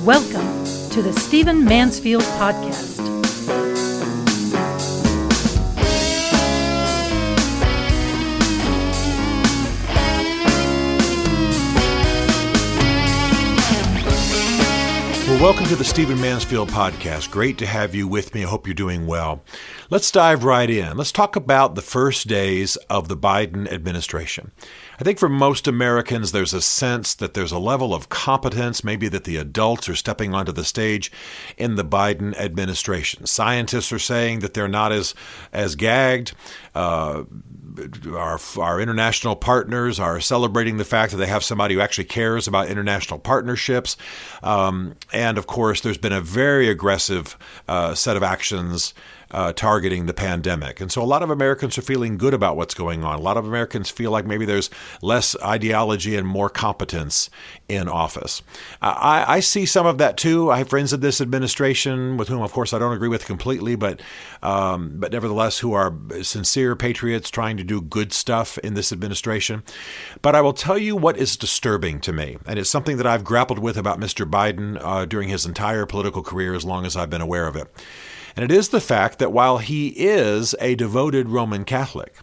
Welcome to the Stephen Mansfield Podcast. Well, welcome to the Stephen Mansfield Podcast. Great to have you with me. I hope you're doing well. Let's dive right in. Let's talk about the first days of the Biden administration. I think for most Americans, there's a sense that there's a level of competence, maybe that the adults are stepping onto the stage in the Biden administration. Scientists are saying that they're not as gagged. Our international partners are celebrating the fact that they have somebody who actually cares about international partnerships. And of course, there's been a very aggressive set of actions targeting the pandemic. And so a lot of Americans are feeling good about what's going on. A lot of Americans feel like maybe there's less ideology and more competence in office. I see some of that too. I have friends in this administration with whom, of course, I don't agree with completely, but nevertheless who are sincere patriots trying to do good stuff in this administration. But I will tell you what is disturbing to me, and it's something that I've grappled with about Mr. Biden during his entire political career as long as I've been aware of it. And it is the fact that while he is a devoted Roman Catholic,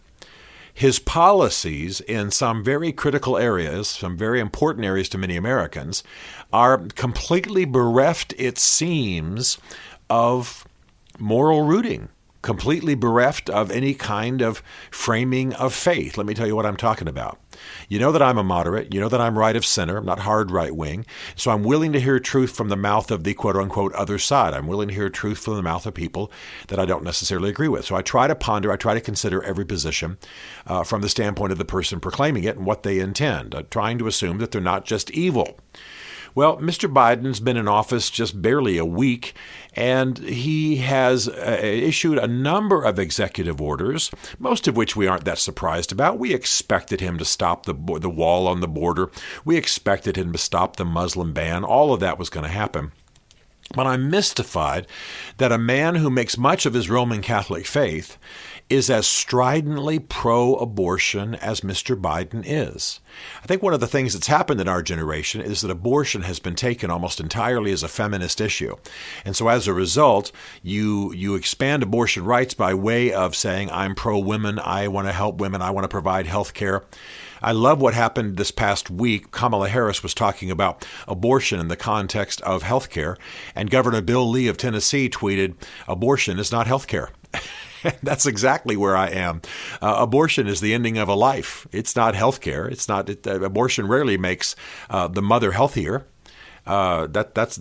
his policies in some very critical areas, some very important areas to many Americans, are completely bereft, it seems, of moral rooting, completely bereft of any kind of framing of faith. Let me tell you what I'm talking about. You know that I'm a moderate. You know that I'm right of center. I'm not hard right wing. So I'm willing to hear truth from the mouth of the quote unquote other side. I'm willing to hear truth from the mouth of people that I don't necessarily agree with. So I try to ponder, I try to consider every position from the standpoint of the person proclaiming it and what they intend, trying to assume that they're not just evil. Well, Mr. Biden's been in office just barely a week, and he has issued a number of executive orders, most of which we aren't that surprised about. We expected him to stop the wall on the border. We expected him to stop the Muslim ban. All of that was going to happen. But I'm mystified that a man who makes much of his Roman Catholic faith is as stridently pro-abortion as Mr. Biden is. I think one of the things that's happened in our generation is that abortion has been taken almost entirely as a feminist issue. And so as a result, you expand abortion rights by way of saying, I'm pro-women, I want to help women, I want to provide health care. I love what happened this past week. Kamala Harris was talking about abortion in the context of health care, and Governor Bill Lee of Tennessee tweeted, abortion is not health care. That's exactly where I am. Abortion is the ending of a life. It's not health care. Abortion rarely makes the mother healthier. That's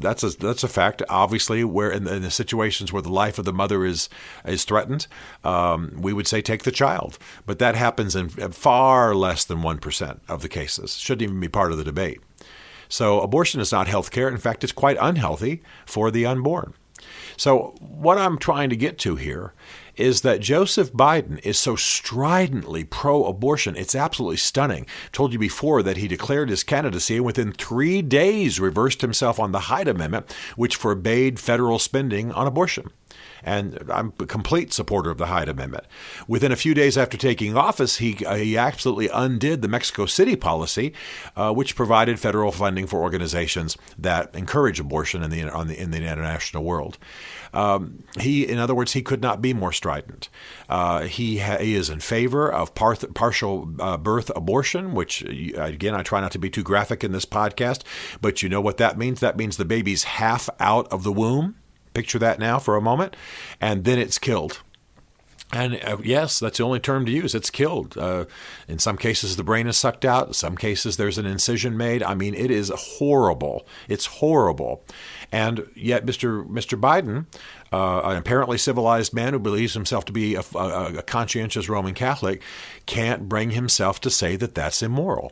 a fact. Obviously, where in the situations where the life of the mother is threatened, we would say take the child. But that happens in far less than 1% of the cases. Shouldn't even be part of the debate. So abortion is not health care. In fact, it's quite unhealthy for the unborn. So what I'm trying to get to here is that Joseph Biden is so stridently pro-abortion. It's absolutely stunning. I told you before that he declared his candidacy and within 3 days reversed himself on the Hyde Amendment, which forbade federal spending on abortion. And I'm a complete supporter of the Hyde Amendment. Within a few days after taking office, he absolutely undid the Mexico City policy, which provided federal funding for organizations that encourage abortion in the international world. In other words, he could not be more strident. He is in favor of partial birth abortion, which, again, I try not to be too graphic in this podcast, but you know what that means? That means the baby's half out of the womb. Picture that now for a moment, and then it's killed. And yes, that's the only term to use. It's killed. In some cases, the brain is sucked out. In some cases, there's an incision made. I mean, it is horrible. It's horrible. And yet Mr. Biden, an apparently civilized man who believes himself to be a conscientious Roman Catholic, can't bring himself to say that that's immoral.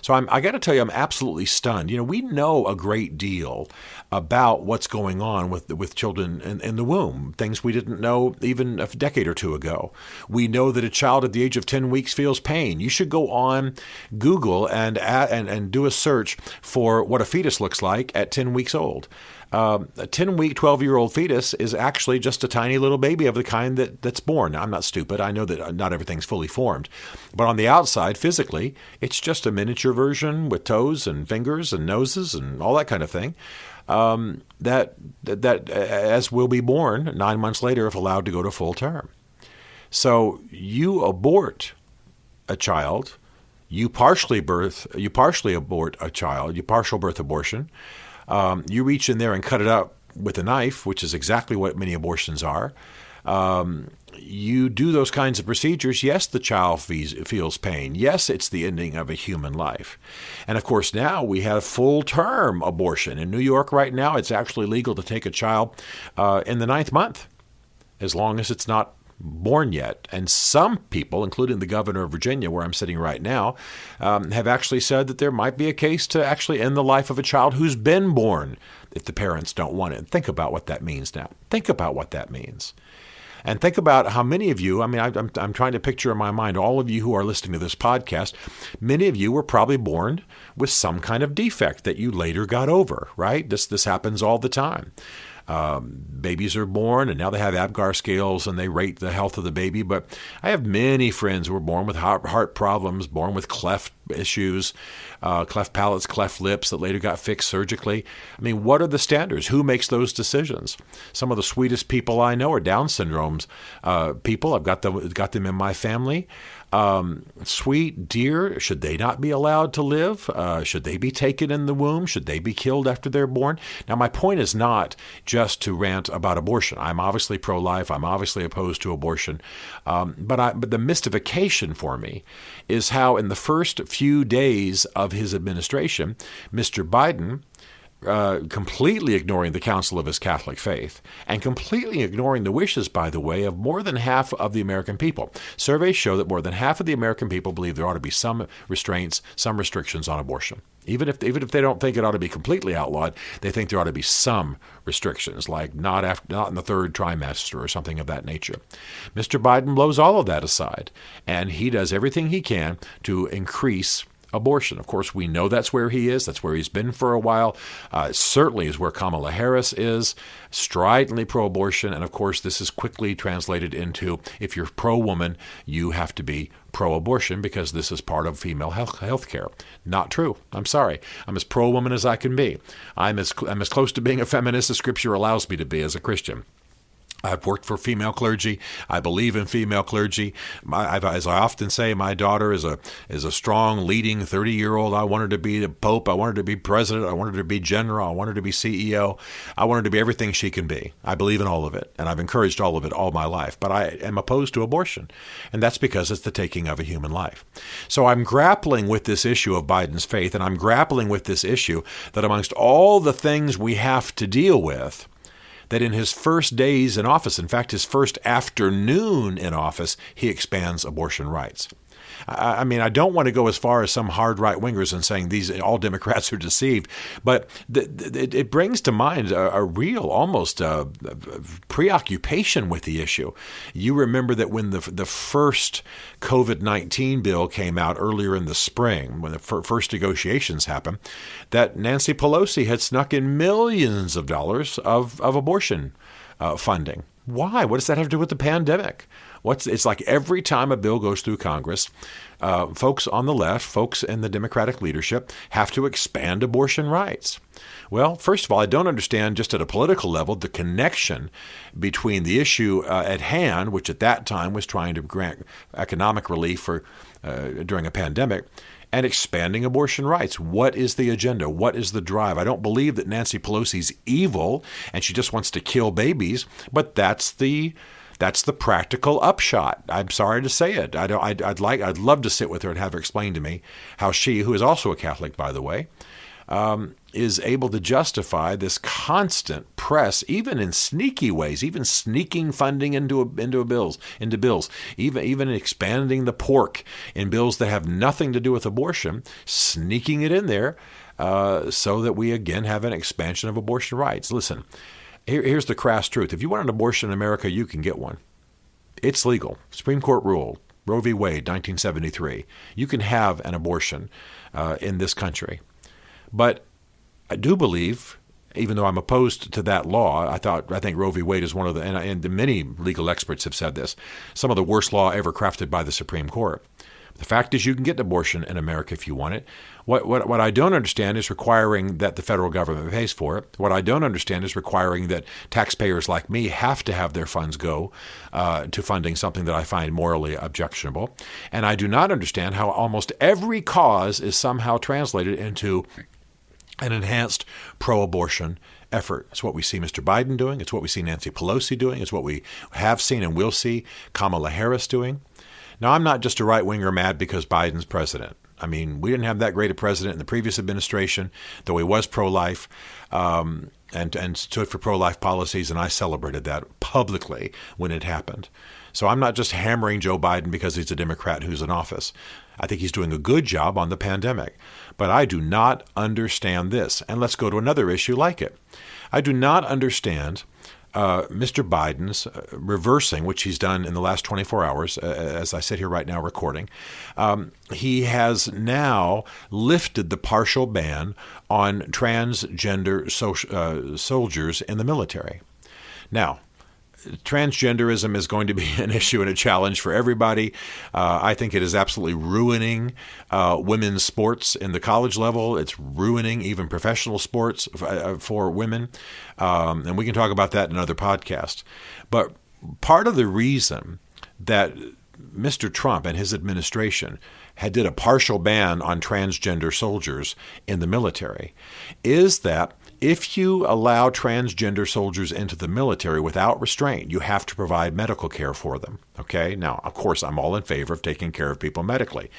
So I got to tell you, I'm absolutely stunned. You know, we know a great deal about what's going on with children in the womb, things we didn't know even a decade or two ago. We know that a child at the age of 10 weeks feels pain. You should go on Google and do a search for what a fetus looks like at 10 weeks old. A 10-week, 12-year-old fetus is actually just a tiny little baby of the kind that's born. Now, I'm not stupid. I know that not everything's fully formed. But on the outside, physically, it's just a miniature version with toes and fingers and noses and all that kind of thing. That as will be born 9 months later if allowed to go to full term. So you abort a child, you partially abort a child, you partial birth abortion. You reach in there and cut it up with a knife, which is exactly what many abortions are. You do those kinds of procedures. Yes, the child feels pain. Yes, it's the ending of a human life. And of course, now we have full-term abortion. In New York right now, it's actually legal to take a child in the 9th month, as long as it's not born yet. And some people, including the governor of Virginia, where I'm sitting right now, have actually said that there might be a case to actually end the life of a child who's been born if the parents don't want it. Think about what that means now. Think about what that means. And think about how many of you, I'm trying to picture in my mind, all of you who are listening to this podcast, many of you were probably born with some kind of defect that you later got over, right? This happens all the time. Babies are born and now they have Apgar scales and they rate the health of the baby. But I have many friends who were born with heart problems, born with cleft issues, cleft palates, cleft lips that later got fixed surgically. I mean, what are the standards? Who makes those decisions? Some of the sweetest people I know are Down syndromes people. I've got them in my family. Sweet, dear, should they not be allowed to live? Should they be taken in the womb? Should they be killed after they're born? Now, my point is not just to rant about abortion. I'm obviously pro-life. I'm obviously opposed to abortion. But the mystification for me is how in the first few days of his administration, Mr. Biden, completely ignoring the counsel of his Catholic faith and completely ignoring the wishes, by the way, of more than half of the American people. Surveys show that more than half of the American people believe there ought to be some restraints, some restrictions on abortion. Even if they don't think it ought to be completely outlawed, they think there ought to be some restrictions, like not in the 3rd trimester or something of that nature. Mr. Biden blows all of that aside, and he does everything he can to increase abortion. Of course, we know that's where he is. That's where he's been for a while. It certainly is where Kamala Harris is, stridently pro-abortion. And of course, this is quickly translated into, if you're pro-woman, you have to be pro-abortion because this is part of female health care. Not true. I'm sorry. I'm as pro-woman as I can be. I'm as close to being a feminist as Scripture allows me to be as a Christian. I've worked for female clergy. I believe in female clergy. As I often say, my daughter is a strong, leading 30-year-old. I want her to be the Pope. I want her to be president. I want her to be general. I want her to be CEO. I want her to be everything she can be. I believe in all of it, and I've encouraged all of it all my life. But I am opposed to abortion, and that's because it's the taking of a human life. So I'm grappling with this issue of Biden's faith, and I'm grappling with this issue that amongst all the things we have to deal with, that in his first days in office, in fact, his first afternoon in office, he expands abortion rights. I mean, I don't want to go as far as some hard right-wingers in saying all Democrats are deceived, but it brings to mind a real, almost preoccupation with the issue. You remember that when the first COVID-19 bill came out earlier in the spring, when the first negotiations happened, that Nancy Pelosi had snuck in millions of dollars of abortion funding. Why? What does that have to do with the pandemic? It's like every time a bill goes through Congress, folks on the left, folks in the Democratic leadership have to expand abortion rights. Well, first of all, I don't understand just at a political level the connection between the issue at hand, which at that time was trying to grant economic relief during a pandemic, and expanding abortion rights. What is the agenda? What is the drive? I don't believe that Nancy Pelosi's evil and she just wants to kill babies, but that's the practical upshot. I'm sorry to say it. I'd love to sit with her and have her explain to me how she, who is also a Catholic, by the way, is able to justify this constant press, even in sneaky ways, even sneaking funding into bills, even expanding the pork in bills that have nothing to do with abortion, sneaking it in there so that we again have an expansion of abortion rights. Listen. Here's the crass truth. If you want an abortion in America, you can get one. It's legal. Supreme Court rule, Roe v. Wade, 1973. You can have an abortion in this country. But I do believe even though I'm opposed to that law. I think Roe v. Wade is one of the, and many legal experts have said this, some of the worst law ever crafted by the Supreme Court. The fact is, you can get an abortion in America if you want it. What I don't understand is requiring that the federal government pays for it. What I don't understand is requiring that taxpayers like me have to have their funds go to funding something that I find morally objectionable. And I do not understand how almost every cause is somehow translated into an enhanced pro-abortion effort. It's what we see Mr. Biden doing. It's what we see Nancy Pelosi doing. It's what we have seen and will see Kamala Harris doing. Now, I'm not just a right-winger mad because Biden's president. I mean, we didn't have that great a president in the previous administration, though he was pro-life and stood for pro-life policies, and I celebrated that publicly when it happened. So I'm not just hammering Joe Biden because he's a Democrat who's in office. I think he's doing a good job on the pandemic. But I do not understand this. And let's go to another issue like it. I do not understand Mr. Biden's reversing, which he's done in the last 24 hours, as I sit here right now recording. He has now lifted the partial ban on transgender soldiers in the military. Now, transgenderism is going to be an issue and a challenge for everybody. I think it is absolutely ruining women's sports in the college level. It's ruining even professional sports for women. And we can talk about that in another podcast. But part of the reason that Mr. Trump and his administration did a partial ban on transgender soldiers in the military is that if you allow transgender soldiers into the military without restraint, you have to provide medical care for them. Okay? Now, of course, I'm all in favor of taking care of people medically.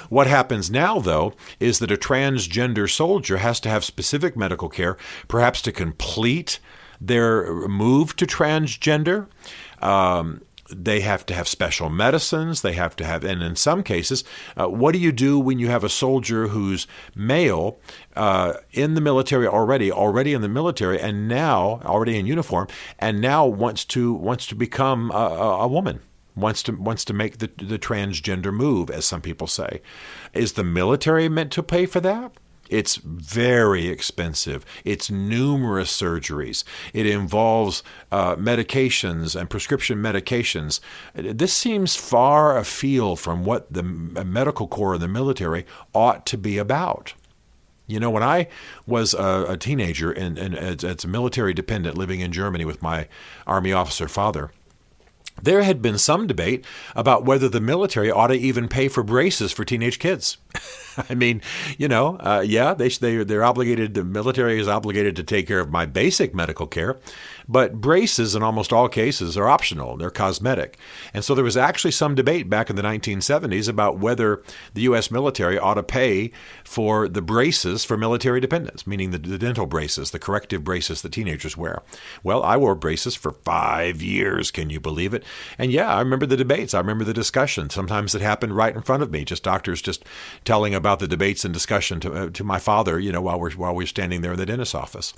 What happens now, though, is that a transgender soldier has to have specific medical care, perhaps to complete their move to transgender. They have to have special medicines. They have to have, and in some cases, what do you do when you have a soldier who's male in the military already in the military, and now already in uniform, and now wants to become a woman? Wants to make the transgender move, as some people say. Is the military meant to pay for that? It's very expensive. It's numerous surgeries. It involves medications and prescription medications. This seems far afield from what the medical corps of the military ought to be about. You know, when I was a teenager and as a military dependent living in Germany with my Army officer father, there had been some debate about whether the military ought to even pay for braces for teenage kids. I mean, you know, they're obligated. The military is obligated to take care of my basic medical care, but braces in almost all cases are optional. They're cosmetic. And so there was actually some debate back in the 1970s about whether the U.S. military ought to pay for the braces for military dependents, meaning the dental braces, the corrective braces that teenagers wear. Well, I wore braces for 5 years. Can you believe it? And yeah, I remember the debates. I remember the discussion. Sometimes it happened right in front of me, just doctors just telling about the debates and discussion to my father, you know, while we're standing there in the dentist's office.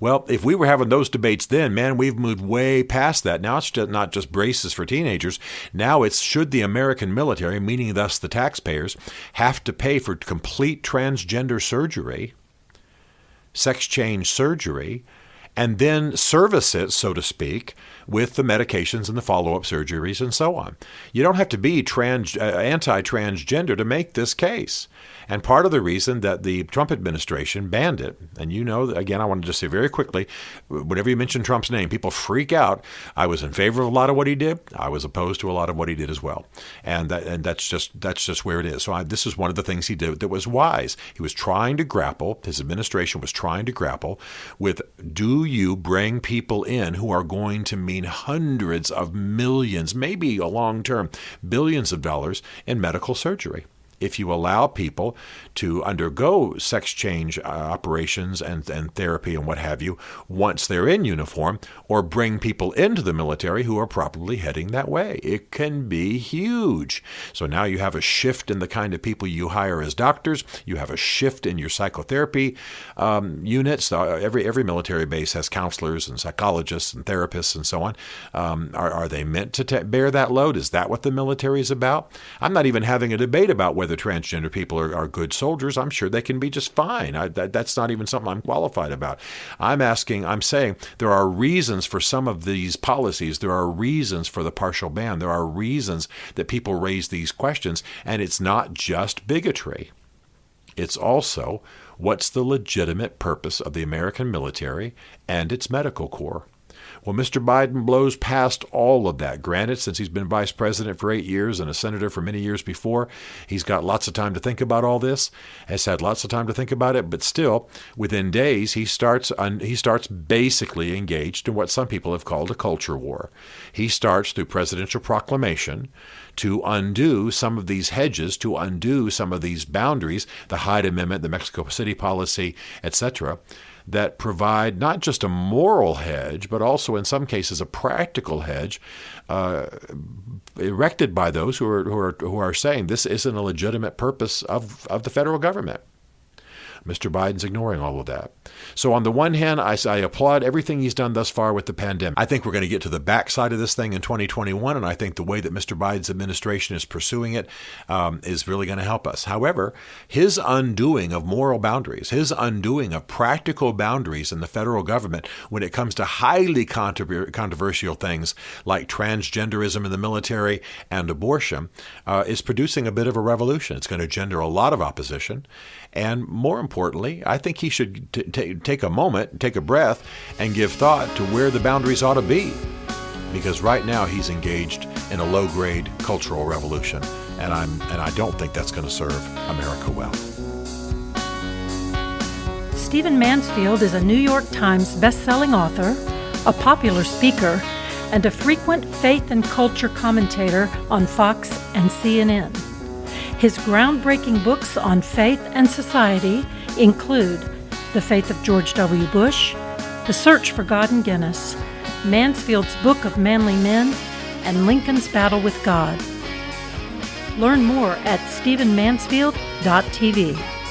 Well, if we were having those debates then, man, we've moved way past that. Now it's not just braces for teenagers. Now it's should the American military, meaning thus the taxpayers, have to pay for complete transgender surgery, sex change surgery, and then service it, so to speak, with the medications and the follow-up surgeries and so on. You don't have to be anti-transgender to make this case. And part of the reason that the Trump administration banned it, and you know, again, I want to just say very quickly, whenever you mention Trump's name, people freak out. I was in favor of a lot of what he did. I was opposed to a lot of what he did as well. And that's just where it is. So this is one of the things he did that was wise. He was trying to grapple, his administration was trying to grapple with, do you bring people in who are going to mean hundreds of millions, maybe a long term, billions of dollars in medical surgery? If you allow people to undergo sex change operations and therapy and what have you once they're in uniform, or bring people into the military who are probably heading that way, it can be huge. So now you have a shift in the kind of people you hire as doctors. You have a shift in your psychotherapy units. Every military base has counselors and psychologists and therapists and so on. Are they meant to bear that load? Is that what the military is about? I'm not even having a debate about whether whether transgender people are good soldiers. I'm sure they can be just fine. That's not even something I'm qualified about. I'm saying there are reasons for some of these policies. There are reasons for the partial ban. There are reasons that people raise these questions, and it's not just bigotry. It's also, what's the legitimate purpose of the American military and its medical corps? Well, Mr. Biden blows past all of that. Granted, since he's been vice president for 8 years and a senator for many years before, he's got lots of time to think about all this, has had lots of time to think about it, but still, within days, he starts basically engaged in what some people have called a culture war. He starts through presidential proclamation to undo some of these hedges, to undo some of these boundaries, the Hyde Amendment, the Mexico City policy, etc., that provide not just a moral hedge, but also in some cases a practical hedge erected by those who are saying this isn't a legitimate purpose of the federal government. Mr. Biden's ignoring all of that. So on the one hand, I applaud everything he's done thus far with the pandemic. I think we're going to get to the backside of this thing in 2021, and I think the way that Mr. Biden's administration is pursuing it is really going to help us. However, his undoing of moral boundaries, his undoing of practical boundaries in the federal government when it comes to highly controversial things like transgenderism in the military and abortion is producing a bit of a revolution. It's going to engender a lot of opposition. And more importantly, I think he should take a moment, take a breath, and give thought to where the boundaries ought to be. Because right now he's engaged in a low-grade cultural revolution, and I don't think that's going to serve America well. Stephen Mansfield is a New York Times best-selling author, a popular speaker, and a frequent faith and culture commentator on Fox and CNN. His groundbreaking books on faith and society include The Faith of George W. Bush, The Search for God in Guinness, Mansfield's Book of Manly Men, and Lincoln's Battle with God. Learn more at stephenmansfield.tv.